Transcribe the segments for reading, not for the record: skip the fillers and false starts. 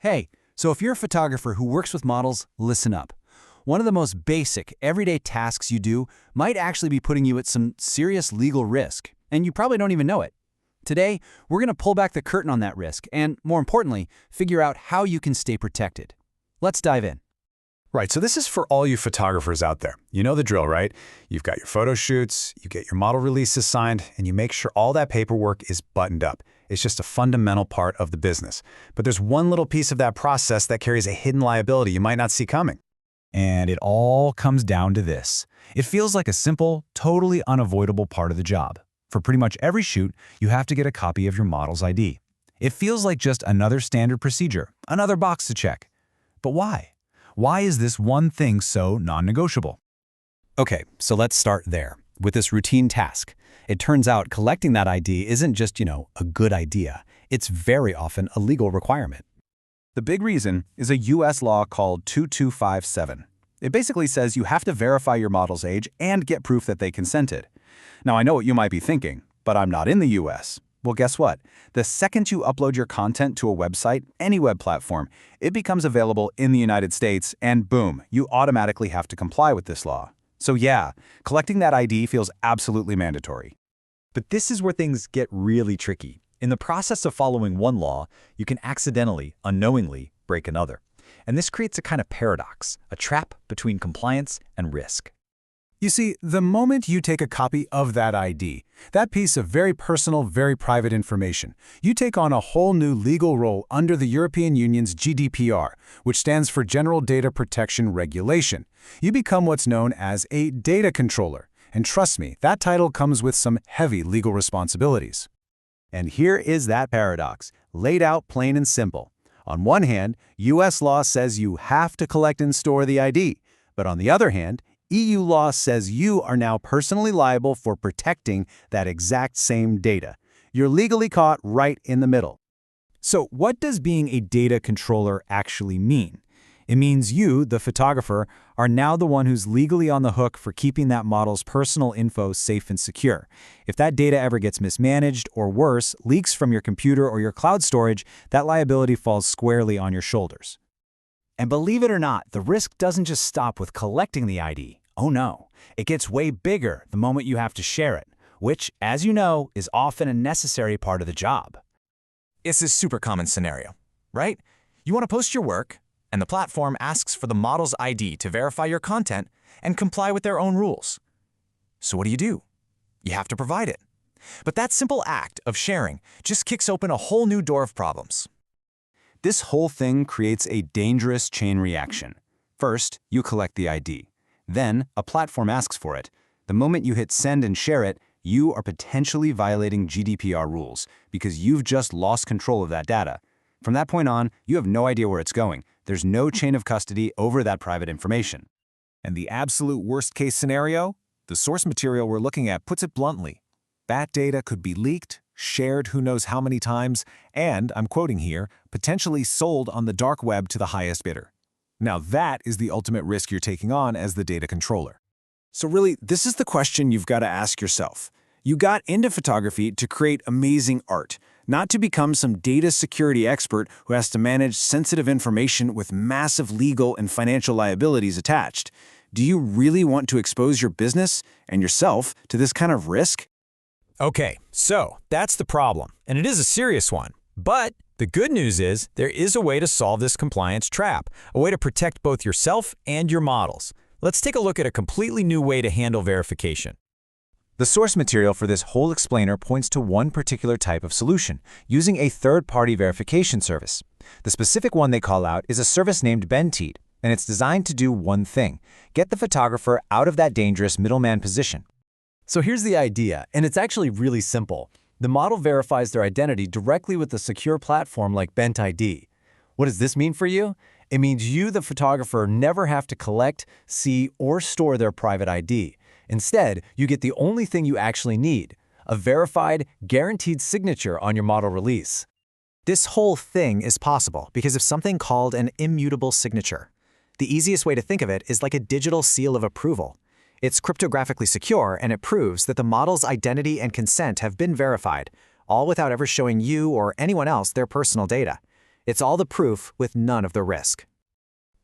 Hey, so if you're a photographer who works with models, listen up. One of the most basic, everyday tasks you do might actually be putting you at some serious legal risk, and you probably don't even know it. Today, we're going to pull back the curtain on that risk and, more importantly, figure out how you can stay protected. Let's dive in. Right, so this is for all you photographers out there. You know the drill, right? You've got your photo shoots, you get your model releases signed, and you make sure all that paperwork is buttoned up. It's just a fundamental part of the business. But there's one little piece of that process that carries a hidden liability you might not see coming. And it all comes down to this. It feels like a simple, totally unavoidable part of the job. For pretty much every shoot, you have to get a copy of your model's ID. It feels like just another standard procedure, another box to check. But why? Why is this one thing so non-negotiable? Okay, so let's start there, with this routine task. It turns out collecting that ID isn't just, a good idea. It's very often a legal requirement. The big reason is a U.S. law called 2257. It basically says you have to verify your model's age and get proof that they consented. Now, I know what you might be thinking, but I'm not in the U.S. Well, guess what? The second you upload your content to a website, any web platform, it becomes available in the United States, and boom, you automatically have to comply with this law. So yeah, collecting that ID feels absolutely mandatory. But this is where things get really tricky. In the process of following one law, you can accidentally, unknowingly, break another. And this creates a kind of paradox, a trap between compliance and risk. You see, the moment you take a copy of that ID, that piece of very personal, very private information, you take on a whole new legal role under the European Union's GDPR, which stands for General Data Protection Regulation. You become what's known as a data controller. And trust me, that title comes with some heavy legal responsibilities. And here is that paradox, laid out plain and simple. On one hand, U.S. law says you have to collect and store the ID. But on the other hand, EU law says you are now personally liable for protecting that exact same data. You're legally caught right in the middle. So what does being a data controller actually mean? It means you, the photographer, are now the one who's legally on the hook for keeping that model's personal info safe and secure. If that data ever gets mismanaged, or worse, leaks from your computer or your cloud storage, that liability falls squarely on your shoulders. And believe it or not, the risk doesn't just stop with collecting the ID. Oh no, it gets way bigger the moment you have to share it, which, as you know, is often a necessary part of the job. It's a super common scenario, right? You want to post your work, and the platform asks for the model's ID to verify your content and comply with their own rules. So what do? You have to provide it. But that simple act of sharing just kicks open a whole new door of problems. This whole thing creates a dangerous chain reaction. First, you collect the ID. Then, a platform asks for it. The moment you hit send and share it, you are potentially violating GDPR rules because you've just lost control of that data. From that point on, you have no idea where it's going. There's no chain of custody over that private information. And the absolute worst-case scenario? The source material we're looking at puts it bluntly. That data could be leaked, shared who knows how many times, and, I'm quoting here, potentially sold on the dark web to the highest bidder. Now that is the ultimate risk you're taking on as the data controller. So really, this is the question you've got to ask yourself. You got into photography to create amazing art, not to become some data security expert who has to manage sensitive information with massive legal and financial liabilities attached. Do you really want to expose your business and yourself to this kind of risk? Okay, so that's the problem, and it is a serious one. But the good news is there is a way to solve this compliance trap, a way to protect both yourself and your models. Let's take a look at a completely new way to handle verification. The source material for this whole explainer points to one particular type of solution, using a third-party verification service. The specific one they call out is a service named Bentide, and it's designed to do one thing: get the photographer out of that dangerous middleman position. So here's the idea, and it's actually really simple. The model verifies their identity directly with a secure platform like Bentide. What does this mean for you? It means you, the photographer, never have to collect, see, or store their private ID. Instead, you get the only thing you actually need: a verified, guaranteed signature on your model release. This whole thing is possible because of something called an immutable signature. The easiest way to think of it is like a digital seal of approval. It's cryptographically secure, and it proves that the model's identity and consent have been verified, all without ever showing you or anyone else their personal data. It's all the proof with none of the risk.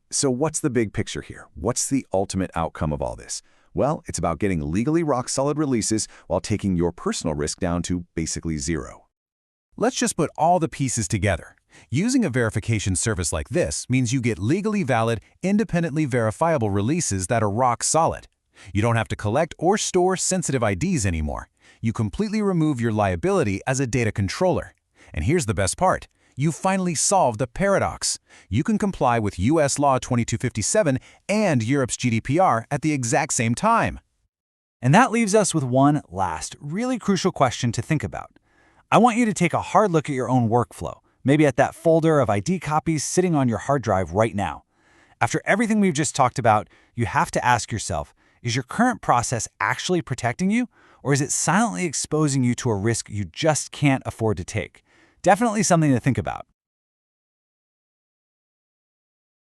So what's the big picture here? What's the ultimate outcome of all this? Well, it's about getting legally rock-solid releases while taking your personal risk down to basically zero. Let's just put all the pieces together. Using a verification service like this means you get legally valid, independently verifiable releases that are rock solid. You don't have to collect or store sensitive IDs anymore. You completely remove your liability as a data controller. And here's the best part. You finally solved the paradox. You can comply with US Law 2257 and Europe's GDPR at the exact same time. And that leaves us with one last, really crucial question to think about. I want you to take a hard look at your own workflow, maybe at that folder of ID copies sitting on your hard drive right now. After everything we've just talked about, you have to ask yourself, is your current process actually protecting you, or is it silently exposing you to a risk you just can't afford to take? Definitely something to think about.